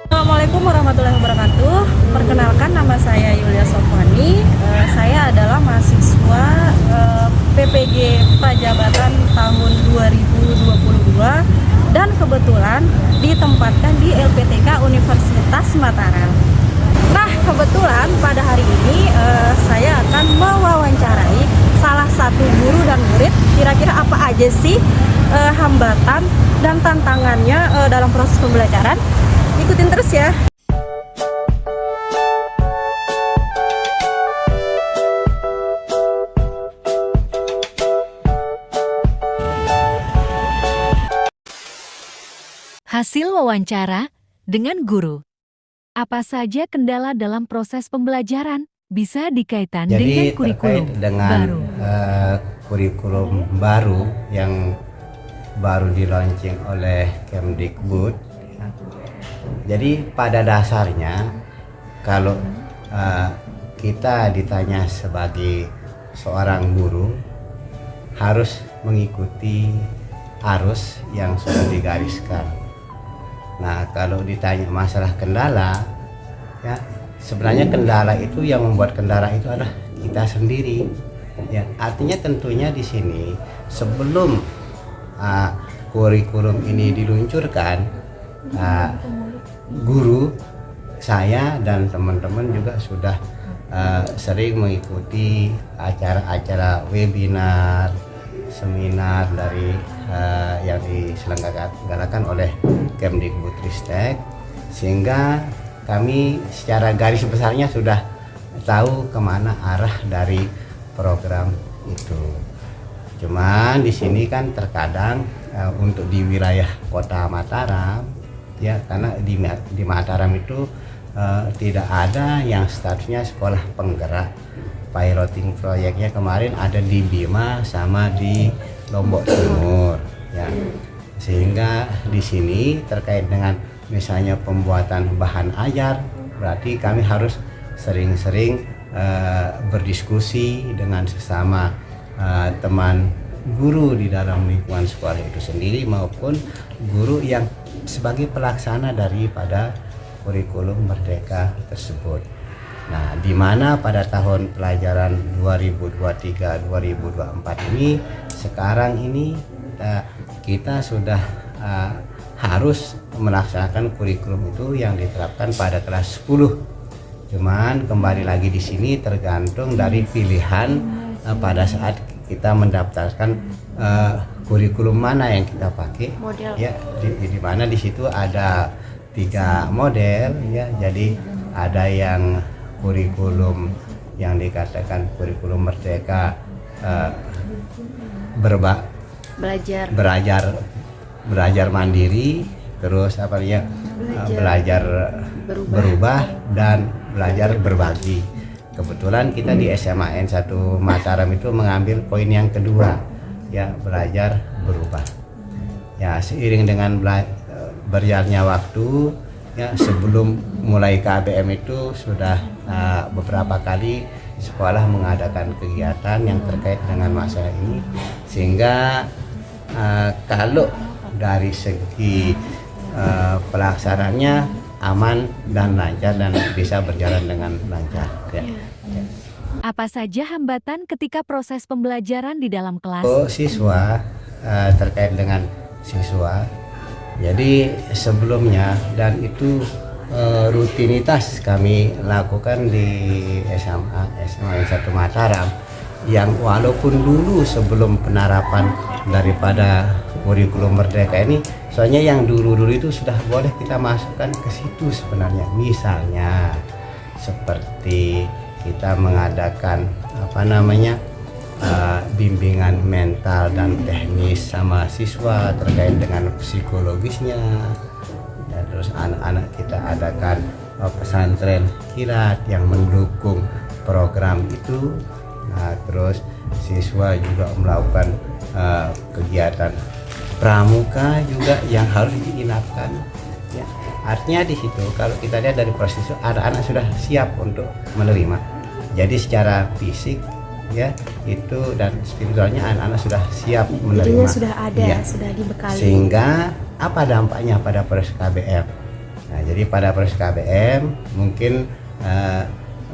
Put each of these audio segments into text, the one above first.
Assalamualaikum warahmatullahi wabarakatuh. Perkenalkan, nama saya Yulia Sofwani. Saya adalah mahasiswa PPG Prajabatan tahun 2022 dan kebetulan ditempatkan di LPTK Universitas Mataram. Nah, kebetulan pada hari ini saya akan mewawancarai salah satu guru dan murid. Kira-kira apa aja sih hambatan dan tantangannya dalam proses pembelajaran? Ikutin terus ya. Hasil wawancara dengan guru. Apa saja kendala dalam proses pembelajaran bisa dikaitkan dengan kurikulum baru. Kurikulum baru yang baru dilaunching oleh Kemdikbud. Jadi pada dasarnya kalau kita ditanya sebagai seorang guru harus mengikuti arus yang sudah digariskan. Nah, kalau ditanya masalah kendala, ya sebenarnya kendala itu yang membuat kendala itu adalah kita sendiri. Ya, artinya tentunya di sini sebelum kurikulum ini diluncurkan, guru saya dan teman-teman juga sudah sering mengikuti acara-acara webinar, seminar dari yang diselenggarakan oleh Kemdikbudristek, sehingga kami secara garis besarnya sudah tahu kemana arah dari program itu. Cuman di sini kan terkadang untuk di wilayah Kota Mataram, ya karena di Mataram itu tidak ada yang statusnya sekolah penggerak. Piloting proyeknya kemarin ada di Bima sama di Lombok Timur, ya. Sehingga di sini terkait dengan misalnya pembuatan bahan ajar, berarti kami harus sering-sering berdiskusi dengan sesama teman guru di dalam lingkungan sekolah itu sendiri maupun guru yang sebagai pelaksana daripada kurikulum Merdeka tersebut. Nah, di mana pada tahun pelajaran 2023-2024 ini sekarang ini kita sudah harus melaksanakan kurikulum itu yang diterapkan pada kelas 10. Cuman kembali lagi di sini tergantung dari pilihan pada saat kita mendaftarkan kurikulum mana yang kita pakai. Model. Ya, di mana di situ ada 3 model, ya. Jadi ada yang kurikulum yang dikatakan kurikulum Merdeka belajar mandiri, terus apa ya, belajar berubah dan belajar berbagi. Kebetulan kita di SMAN 1 Mataram itu mengambil poin yang kedua, ya, belajar berubah. Ya, seiring dengan berjalannya waktu, ya, sebelum mulai KBM itu sudah beberapa kali sekolah mengadakan kegiatan yang terkait dengan masalah ini, sehingga kalau dari segi pelaksanaannya aman dan lancar dan bisa berjalan dengan lancar, ya. Apa saja hambatan ketika proses pembelajaran di dalam kelas? Siswa, terkait dengan siswa, jadi sebelumnya dan itu rutinitas kami lakukan di SMA 1 Mataram, yang walaupun dulu sebelum penerapan daripada kurikulum Merdeka ini, soalnya yang dulu-dulu itu sudah boleh kita masukkan ke situ sebenarnya. Misalnya seperti kita mengadakan bimbingan mental dan teknis sama siswa terkait dengan psikologisnya. Dan terus anak-anak kita adakan pesantren kilat yang mendukung program itu. Nah, terus siswa juga melakukan kegiatan pramuka juga yang harus diinapkan. Ya, artinya di situ kalau kita lihat dari proses itu anak-anak sudah siap untuk menerima. Jadi secara fisik ya itu dan spiritualnya anak-anak sudah siap menerima. Jadinya sudah ada, ya. sudah dibekali. Sehingga apa dampaknya pada proses KBM? Nah, jadi pada proses KBM mungkin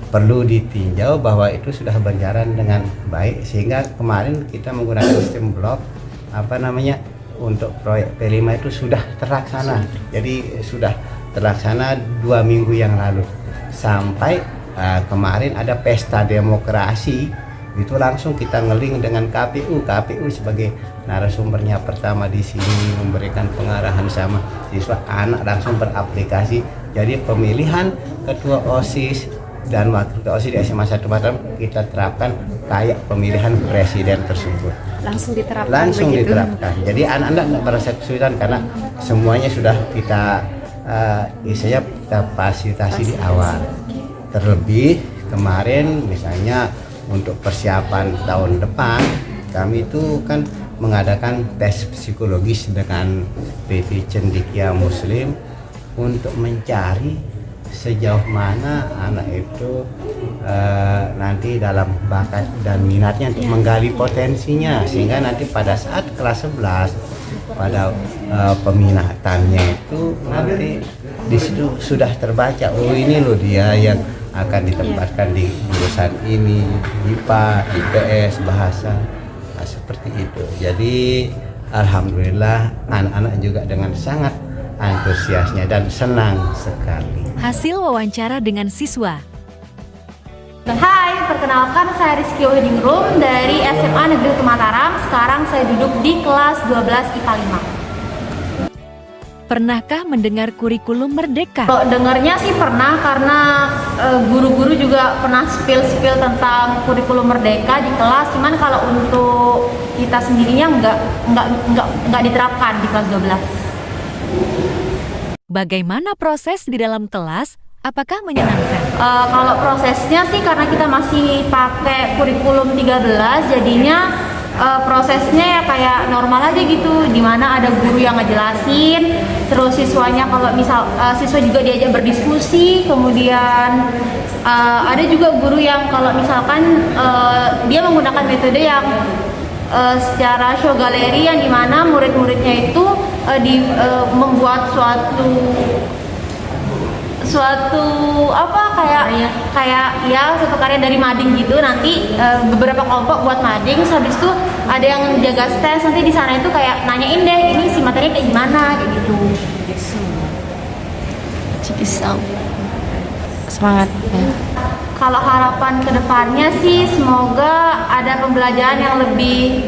perlu ditinjau bahwa itu sudah berjalan dengan baik, sehingga kemarin kita menggunakan sistem blok untuk proyek P5 itu sudah terlaksana. Jadi sudah terlaksana 2 minggu yang lalu sampai kemarin ada pesta demokrasi itu langsung kita ngeling dengan KPU sebagai narasumbernya pertama di sini memberikan pengarahan sama siswa, anak langsung beraplikasi. Jadi pemilihan ketua OSIS dan wakil ketua OSIS di SMA 1 Mataram kita terapkan kayak pemilihan presiden tersebut. Langsung diterapkan. Jadi anak-anak tidak merasa kesulitan karena semuanya sudah kita kita fasilitasi di awal. Terlebih kemarin misalnya untuk persiapan tahun depan kami itu kan mengadakan tes psikologis dengan PP Cendekia Muslim untuk mencari sejauh mana anak itu nanti dalam bakat dan minatnya untuk menggali potensinya, sehingga nanti pada saat kelas 11 pada peminatannya itu nanti di situ sudah terbaca, oh ini loh dia yang akan ditempatkan di jurusan ini, IPA, IPS, bahasa, nah, seperti itu. Jadi alhamdulillah anak-anak juga dengan sangat antusiasnya dan senang sekali. Hasil wawancara dengan siswa. Hai, perkenalkan saya Rizky Ohedingrum dari SMA Negeri 1 Mataram. Sekarang saya duduk di kelas 12 IPA 5. Pernahkah mendengar kurikulum Merdeka? Kalau dengarnya sih pernah, karena guru-guru juga pernah spill tentang kurikulum Merdeka di kelas. Cuman kalau untuk kita sendirinya nggak diterapkan di kelas 12. Bagaimana proses di dalam kelas? Apakah menyenangkan? Kalau prosesnya sih karena kita masih pakai kurikulum 13, jadinya prosesnya ya kayak normal aja gitu, dimana ada guru yang ngejelasin, terus siswanya kalau misal siswa juga diajak berdiskusi, kemudian ada juga guru yang kalau misalkan dia menggunakan metode yang secara show galeri, yang dimana murid-muridnya itu membuat suatu karya dari mading gitu. Nanti beberapa kelompok buat mading, habis itu ada yang jaga stand, nanti di sana itu kayak nanyain deh ini si materinya kayak gimana kayak gitu. Semangat. Kalau harapan kedepannya sih semoga ada pembelajaran yang lebih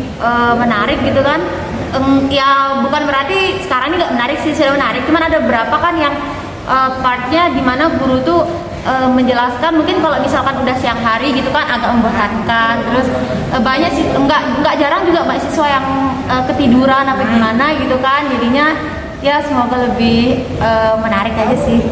menarik gitu kan. Ya bukan berarti sekarang ini nggak menarik sih, sudah menarik, cuman ada beberapa kan yang partnya dimana guru tuh menjelaskan, mungkin kalau misalkan udah siang hari gitu kan agak membosankan. Terus banyak sih, nggak jarang juga mahasiswa yang ketiduran apa gimana gitu kan. Jadinya ya semoga lebih menarik aja sih.